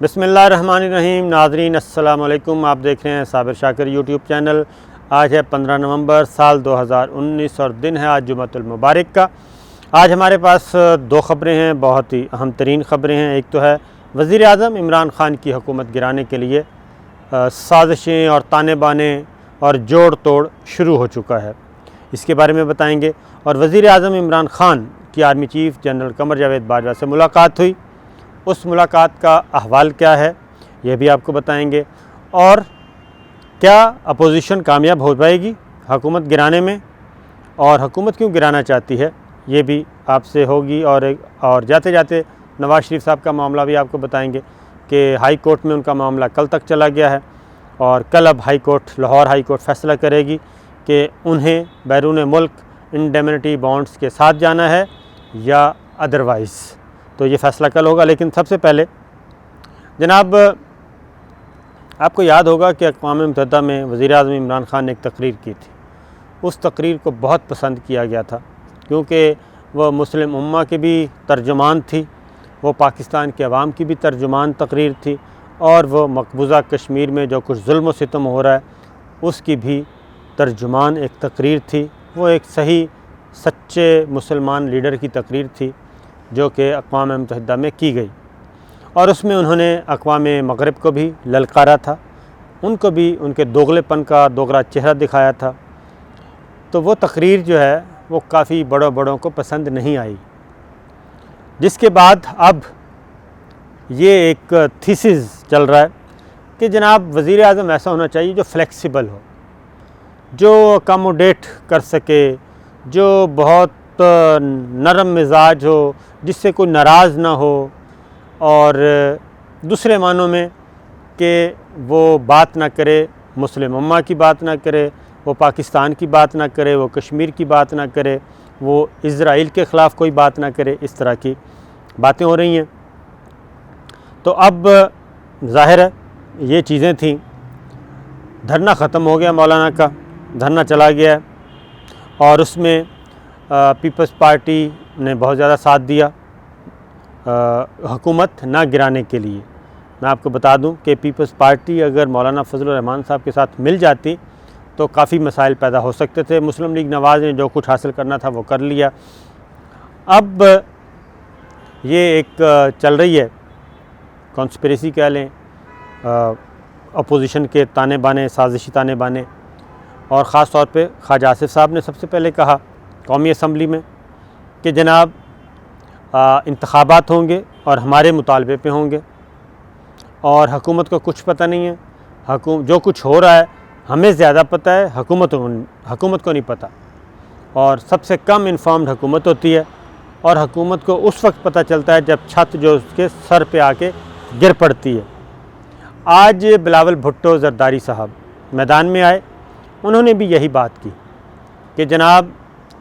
बिस्मिल्लाहिर्रहमानिर्रहीम। नाज़रीन अस्सलाम वालेकुम। आप देख रहे हैं साबिर शाकिर यूट्यूब चैनल। आज है 15 नवंबर साल 2019 और दिन है आज जुमअतुल मुबारक का। आज हमारे पास दो ख़बरें हैं, बहुत ही अहम तरीन ख़बरें हैं। एक तो है वज़ीर आज़म इमरान ख़ान की हुकूमत गिराने के लिए साजिशें और ताने बाने और जोड़ तोड़ शुरू हो चुका है, इसके बारे में बताएंगे। और वज़ीर आज़म इमरान ख़ान की आर्मी चीफ़ जनरल क़मर जावेद बाजवा से मुलाकात हुई, उस मुलाकात का अहवाल क्या है यह भी आपको बताएंगे। और क्या अपोजिशन कामयाब हो पाएगी हुकूमत गिराने में, और हुकूमत क्यों गिराना चाहती है ये भी आपसे होगी। और जाते जाते नवाज़ शरीफ साहब का मामला भी आपको बताएंगे कि हाई कोर्ट में उनका मामला कल तक चला गया है और कल अब लाहौर हाई कोर्ट फ़ैसला करेगी कि उन्हें बैरून मुल्क इंडेमनिटी बॉन्ड्स के साथ जाना है या अदरवाइज़। तो ये फ़ैसला कल होगा। लेकिन सबसे पहले जनाब, आपको याद होगा कि अक़वाम मुत्तहिदा में वज़ीर आज़म इमरान ख़ान ने एक तकरीर की थी। उस तकरीर को बहुत पसंद किया गया था क्योंकि वह मुस्लिम उम्मा की भी तर्जुमान थी, वो पाकिस्तान के अवाम की भी तर्जुमान तकरीर थी, और वह मकबूजा कश्मीर में जो कुछ जुल्म व सितम हो रहा है उसकी भी तर्जुमान एक तकरीर थी। वो एक सही सच्चे मुसलमान लीडर की तकरीर थी जो कि अक़वाम मुत्तहिदा में की गई, और उसमें उन्होंने अक़वाम मग़रिब को भी ललकारा था, उनको भी उनके दोगलेपन का दोगला चेहरा दिखाया था। तो वो तकरीर जो है वो काफ़ी बड़ों को पसंद नहीं आई, जिसके बाद अब ये एक थीसिस चल रहा है कि जनाब वज़ीर आज़म ऐसा होना चाहिए जो फ्लेक्सिबल हो, जो अकोमोडेट कर सके, जो बहुत नरम मिजाज हो, जिससे कोई नाराज़ ना हो, और दूसरे मानों में कि वो बात ना करे, मुस्लिम उम्मा की बात ना करे, वो पाकिस्तान की बात ना करे, वो कश्मीर की बात ना करे, वो इज़राइल के ख़िलाफ़ कोई बात ना करे। इस तरह की बातें हो रही हैं। तो अब ज़ाहिर है ये चीज़ें थीं। धरना ख़त्म हो गया, मौलाना का धरना चला गया है और उसमें पीपल्स पार्टी ने बहुत ज़्यादा साथ दिया हुकूमत ना गिराने के लिए। मैं आपको बता दूं कि पीपल्स पार्टी अगर मौलाना फजलुर रहमान साहब के साथ मिल जाती तो काफ़ी मसाइल पैदा हो सकते थे। मुस्लिम लीग नवाज़ ने जो कुछ हासिल करना था वो कर लिया। अब ये एक चल रही है कॉन्स्पिरेसी कह लें, अपोजिशन के ताने बाने, साजिशी ताने बाने, और ख़ास तौर पे ख्वाजा आसिफ साहब ने सबसे पहले कहा कौमी असम्बली में कि जनाब इंतखाबात होंगे और हमारे मुतालबे पे होंगे, और हुकूमत को कुछ पता नहीं है। जो कुछ हो रहा है हमें ज़्यादा पता है, हुकूमत को नहीं पता, और सबसे कम इन्फॉर्म्ड हुकूमत होती है, और हुकूमत को उस वक्त पता चलता है जब छत जो उसके सर पे आके गिर पड़ती है। आज बिलावल भुट्टो ज़रदारी साहब मैदान में आए, उन्होंने भी यही बात की कि जनाब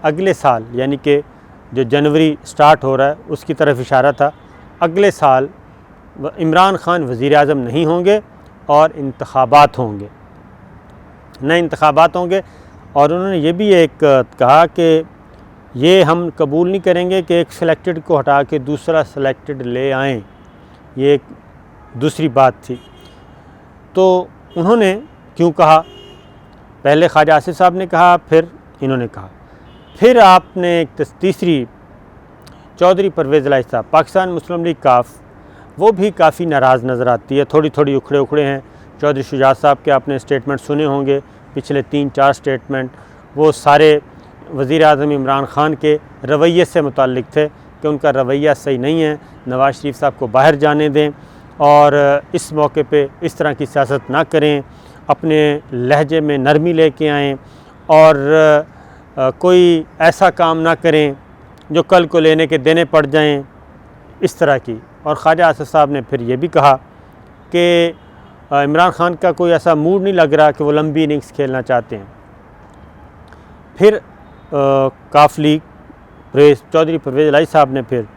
अगले साल, यानी कि जो जनवरी स्टार्ट हो रहा है उसकी तरफ इशारा था, अगले साल इमरान ख़ान वज़ीर आज़म नहीं होंगे और इंतखाबात होंगे, नए इंतखाबात होंगे। और उन्होंने ये भी एक कहा कि ये हम कबूल नहीं करेंगे कि एक सिलेक्टेड को हटा के दूसरा सिलेक्टेड ले आएँ। ये एक दूसरी बात थी। तो उन्होंने क्यों कहा, पहले ख्वाजा आसिफ साहब ने कहा, फिर इन्होंने कहा, फिर आपने एक तीसरी चौधरी परवेज़ इलाही साहब, पाकिस्तान मुस्लिम लीग काफ, वो भी काफ़ी नाराज़ नज़र आती है, थोड़ी उखड़े हैं। चौधरी शुजात साहब के आपने स्टेटमेंट सुने होंगे, पिछले 3-4 स्टेटमेंट, वो सारे वज़ीर आज़म इमरान ख़ान के रवैये से मुताल्लिक़ थे कि उनका रवैया सही नहीं है, नवाज़ शरीफ साहब को बाहर जाने दें और इस मौके पे इस तरह की सियासत ना करें, अपने लहजे में नरमी लेके आएँ और कोई ऐसा काम ना करें जो कल को लेने के देने पड़ जाएं, इस तरह की। और ख्वाजा आसिफ साहब ने फिर ये भी कहा कि इमरान ख़ान का कोई ऐसा मूड नहीं लग रहा कि वो लंबी इनिंग्स खेलना चाहते हैं। फिर काफ लीग चौधरी परवेज़ इलाही साहब ने फिर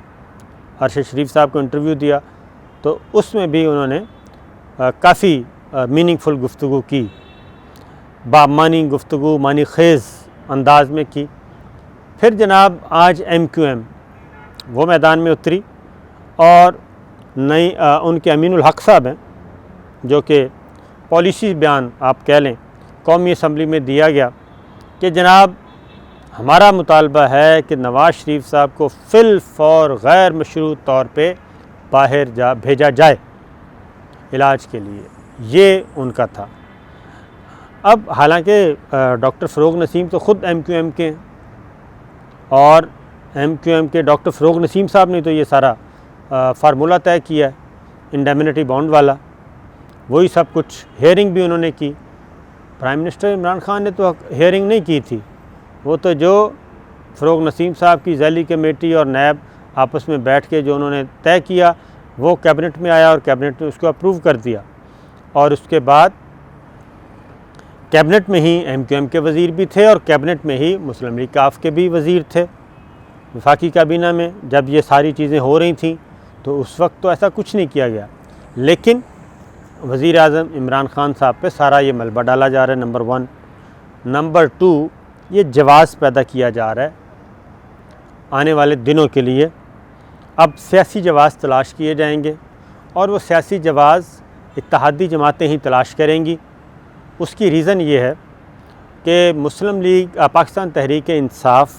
अरशद शरीफ साहब को इंटरव्यू दिया, तो उसमें भी उन्होंने काफ़ी मीनिंगफुल गुफ्तगू की, बामानी गुफ्तगू, मानी ख़ेज़ अंदाज में की। फिर जनाब आज MQM वो मैदान में उतरी और नई उनके अमीनुल हक साहब हैं, जो कि पॉलिसी बयान आप कह लें कौमी असम्बली में दिया गया कि जनाब हमारा मुतालबा है कि नवाज़ शरीफ साहब को फिल फौर गैर मशरूत तौर पे बाहर भेजा जाए इलाज के लिए, ये उनका था। अब हालांकि डॉक्टर फ़रोग़ नसीम तो ख़ुद MQM के हैं और MQM के डॉक्टर फ़रोग़ नसीम साहब ने तो ये सारा फार्मूला तय किया है इंडेमनिटी बॉन्ड वाला, वही सब कुछ। हेयरिंग भी उन्होंने की। प्राइम मिनिस्टर इमरान खान ने तो हेयरिंग नहीं की थी, वो तो जो फ़रोग़ नसीम साहब की ज़ैली कमेटी और नैब आपस में बैठ के जो उन्होंने तय किया वो कैबिनेट में आया और कैबिनेट ने उसको अप्रूव कर दिया। और उसके बाद कैबिनेट में ही MQM के वज़ीर भी थे और कैबिनेट में ही मुस्लिम लीग काफ के भी वज़ीर थे। वफाकी काबीना में जब ये सारी चीज़ें हो रही थी तो उस वक्त तो ऐसा कुछ नहीं किया गया, लेकिन वज़ीर आज़म इमरान खान साहब पे सारा ये मलबा डाला जा रहा है, नंबर 1। नंबर 2, ये जवाज़ पैदा किया जा रहा है आने वाले दिनों के लिए। अब सियासी जवाज़ तलाश किए जाएंगे और वो सियासी जवाज़ इत्तेहादी जमातें ही तलाश करेंगी। उसकी रीज़न ये है कि मुस्लिम लीग पाकिस्तान तहरीक इंसाफ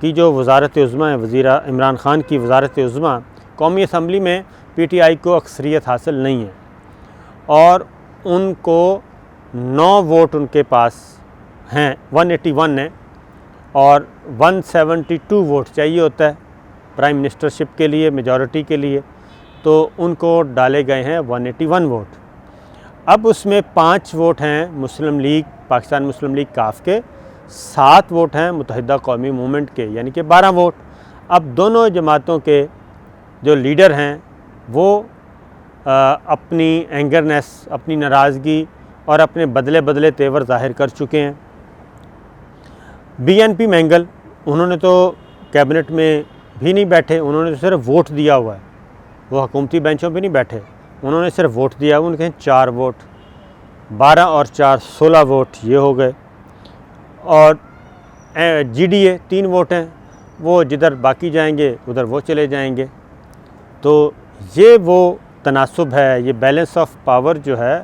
की जो वज़ारत उज़्मा है, वज़ीर इमरान खान की वज़ारत उज़्मा, कौमी असम्बली में PTI को अक्सरियत हासिल नहीं है और उनको 9 वोट उनके पास हैं, 181 है और 172 वोट चाहिए होता है प्राइम मिनिस्टरशिप के लिए, मेजॉरिटी के लिए, तो उनको डाले गए हैं 181 वोट। अब उसमें 5 वोट हैं मुस्लिम लीग, पाकिस्तान मुस्लिम लीग काफ के, 7 वोट हैं मुत्तहिदा कौमी मूवमेंट के, यानी कि 12 वोट। अब दोनों जमातों के जो लीडर हैं वो अपनी एंगरनेस, अपनी नाराज़गी और अपने बदले बदले तेवर ज़ाहिर कर चुके हैं। BNP मैंगल, उन्होंने तो कैबिनेट में भी नहीं बैठे, उन्होंने तो सिर्फ वोट दिया हुआ है, वो हुकूमती बेंचों पे नहीं बैठे, उन्होंने सिर्फ वोट दिया। उनके 4 वोट, 12 और 4 16 वोट ये हो गए। और GDA 3 वोट हैं, वो जिधर बाकी जाएंगे उधर वो चले जाएंगे। तो ये वो तनासुब है, ये बैलेंस ऑफ पावर जो है,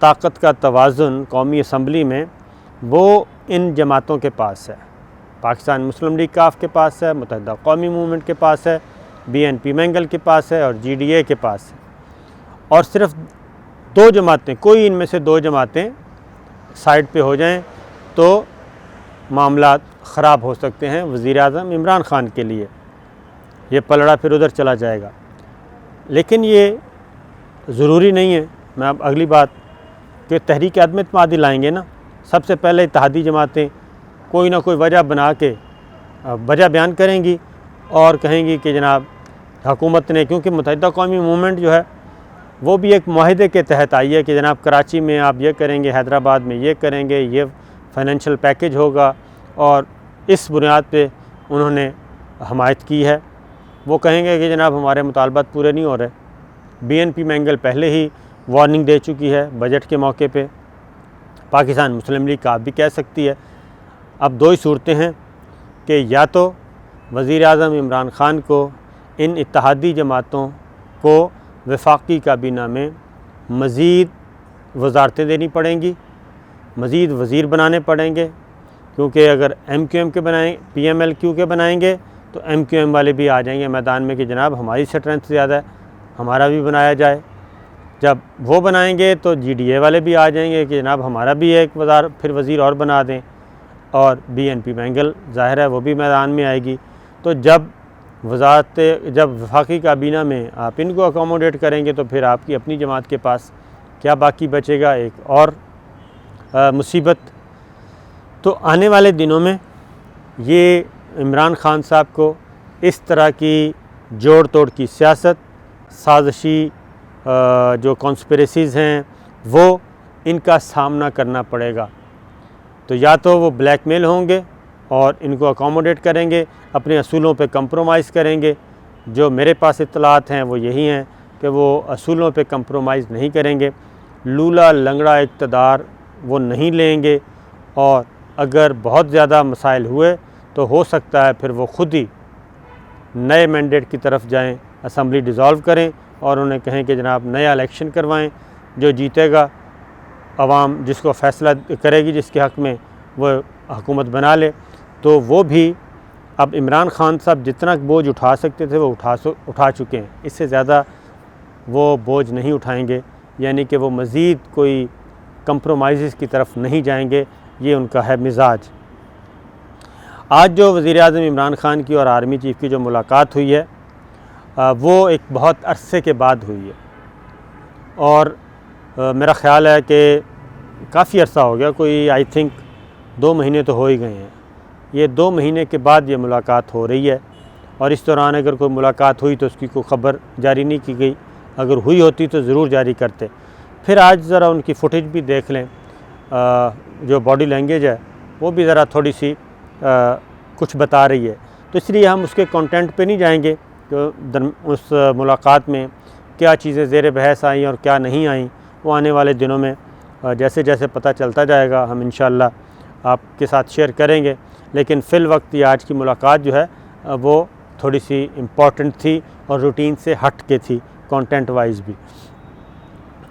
ताकत का तवाज़ुन कौमी असम्बली में, वो इन जमातों के पास है। पाकिस्तान मुस्लिम लीग काफ के पास है, मुत्तहिदा कौमी मूवमेंट के पास है, BNP मैंगल के पास है और GDA के पास है। और सिर्फ 2 जमातें, कोई इनमें से 2 जमातें साइड पे हो जाएं तो मामला ख़राब हो सकते हैं वज़ीर आज़म इमरान खान के लिए, ये पलड़ा फिर उधर चला जाएगा। लेकिन ये ज़रूरी नहीं है। मैं अब अगली बात कि तहरीक अदम इत्तेमादी लाएंगे ना, सबसे पहले इत्तेहादी जमातें कोई ना कोई वजह बना के वजह बयान करेंगी और कहेंगी कि जनाब हुकूमत ने, क्योंकि मुत्तहिदा कौमी मूवमेंट जो है वो भी एक मुआहदे के तहत आई है कि जनाब कराची में आप ये करेंगे, हैदराबाद में ये करेंगे, ये फाइनेंशियल पैकेज होगा, और इस बुनियाद पे उन्होंने हमायत की है। वो कहेंगे कि जनाब हमारे मुतालबात पूरे नहीं हो रहे। BNP मैंगल पहले ही वार्निंग दे चुकी है बजट के मौके पे, पाकिस्तान मुस्लिम लीग काफ भी कह सकती है। अब 2 ही सूरतें हैं कि या तो वज़ीर आज़म इमरान खान को इन इत्तेहादी जमातों को वफाकी काबीना में मज़ीद वज़ारतें देनी पड़ेंगी, मज़ीद वज़ीर बनाने पड़ेंगे, क्योंकि अगर MQM के बनाएँ, PMLQ के बनाएंगे तो MQM वाले भी आ जाएंगे मैदान में कि जनाब हमारी स्ट्रेंथ ज़्यादा है, हमारा भी बनाया जाए। जब वो बनाएंगे तो GDA वाले भी आ जाएंगे कि जनाब हमारा भी एक फिर वज़ीर और बना दें, और BNP मैंगल ज़ाहिर है वो भी मैदान में आएगी। तो जब वफाकी काबीना में आप इनको अकोमोडेट करेंगे तो फिर आपकी अपनी जमात के पास क्या बाकी बचेगा, एक और मुसीबत। तो आने वाले दिनों में ये इमरान खान साहब को इस तरह की जोड़ तोड़ की सियासत, साजिशी जो कॉन्स्पिरेसीज़ हैं, वो इनका सामना करना पड़ेगा। तो या तो वो ब्लैकमेल होंगे और इनको अकोमोडेट करेंगे, अपने असूलों पे कंप्रोमाइज़ करेंगे। जो मेरे पास इत्तलात हैं वो यही हैं कि वो असूलों पे कंप्रोमाइज़ नहीं करेंगे, लूला लंगड़ा इक़्तिदार वो नहीं लेंगे, और अगर बहुत ज़्यादा मसाइल हुए तो हो सकता है फिर वो ख़ुद ही नए मैंडेट की तरफ जाएं असम्बली डिज़ोल्व करें और उन्हें कहें कि जनाब नया इलेक्शन करवाएं, जो जीतेगा अवाम जिसको फ़ैसला करेगी, जिसके हक़ में वो हुकूमत बना ले। तो वो भी अब इमरान ख़ान साहब जितना बोझ उठा सकते थे वो उठा चुके हैं, इससे ज़्यादा वो बोझ नहीं उठाएंगे, यानी कि वो मज़ीद कोई कंप्रोमाइज़ की तरफ नहीं जाएंगे। ये उनका है मिजाज। आज जो वज़ीर-ए-आज़म इमरान ख़ान की और आर्मी चीफ़ की जो मुलाकात हुई है वो एक बहुत अरसे के बाद हुई है और मेरा ख़्याल है कि काफ़ी अरसा हो गया, कोई आई थिंक 2 महीने तो हो ही गए हैं। ये 2 महीने के बाद ये मुलाकात हो रही है और इस दौरान अगर कोई मुलाकात हुई तो उसकी कोई ख़बर जारी नहीं की गई, अगर हुई होती तो ज़रूर जारी करते। फिर आज ज़रा उनकी फ़ुटेज भी देख लें, जो बॉडी लैंग्वेज है वो भी ज़रा थोड़ी सी कुछ बता रही है, तो इसलिए हम उसके कंटेंट पे नहीं जाएंगे कि उस मुलाकात में क्या चीज़ें ज़ेर बहस आई और क्या नहीं आई। वो आने वाले दिनों में जैसे जैसे पता चलता जाएगा हम इंशाअल्लाह आपके साथ शेयर करेंगे। लेकिन फ़िल वक्त ये आज की मुलाकात जो है वो थोड़ी सी इम्पॉर्टेंट थी और रूटीन से हट के थी, कंटेंट वाइज भी।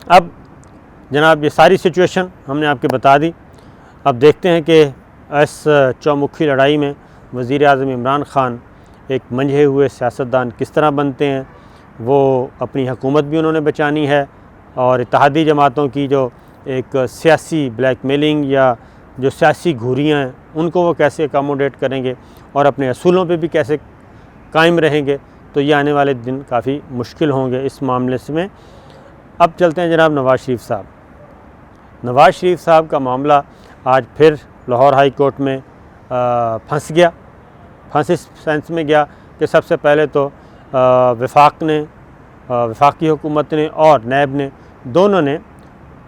अब जनाब ये सारी सिचुएशन हमने आपको बता दी। अब देखते हैं कि इस चौमुखी लड़ाई में वज़ीर-ए-आज़म इमरान ख़ान एक मंझे हुए सियासतदान किस तरह बनते हैं। वो अपनी हुकूमत भी उन्होंने बचानी है और इत्तेहादी जमातों की जो एक सियासी ब्लैकमेलिंग या जो सियासी घूरियाँ हैं उनको वो कैसे अकोमोडेट करेंगे और अपने असूलों पे भी कैसे कायम रहेंगे। तो ये आने वाले दिन काफ़ी मुश्किल होंगे इस मामले में। अब चलते हैं जनाब नवाज़ शरीफ साहब। नवाज़ शरीफ साहब का मामला आज फिर लाहौर हाई कोर्ट में फंस गया। फंस इस सेंस में गया कि सबसे पहले तो वफाकी हुकूमत ने और नैब ने दोनों ने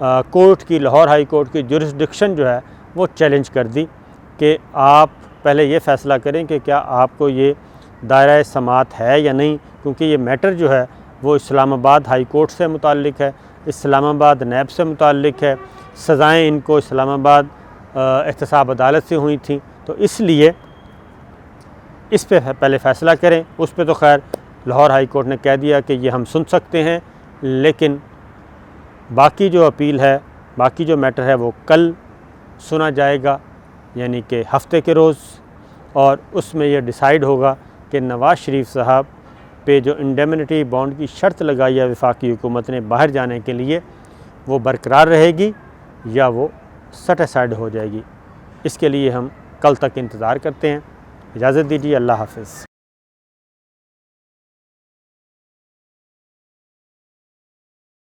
कोर्ट की, लाहौर हाई कोर्ट की जुरिस्डिक्शन जो है वो चैलेंज कर दी कि आप पहले ये फ़ैसला करें कि क्या आपको ये दायरा समात है या नहीं, क्योंकि ये मैटर जो है वो इस्लामाबाद हाई कोर्ट से मुताल्लिक है, इस्लामाबाद नैब से मुताल्लिक है। सज़ाएँ इनको इस्लामाबाद एहतसाब अदालत से हुई थी, तो इसलिए इस पे पहले फ़ैसला करें। उस पे तो खैर लाहौर हाई कोर्ट ने कह दिया कि ये हम सुन सकते हैं, लेकिन बाकी जो अपील है, बाकी जो मैटर है वो कल सुना जाएगा, यानी कि हफ्ते के रोज़, और उसमें यह डिसाइड होगा कि नवाज़ शरीफ साहब पे जो इंडेमनिटी बॉन्ड की शर्त लगाई है वफाकी हुकूमत ने बाहर जाने के लिए, वो बरकरार रहेगी या वो सेट असाइड हो जाएगी। इसके लिए हम कल तक इंतज़ार करते हैं। इजाज़त दीजिए, अल्लाह हाफ़िज़।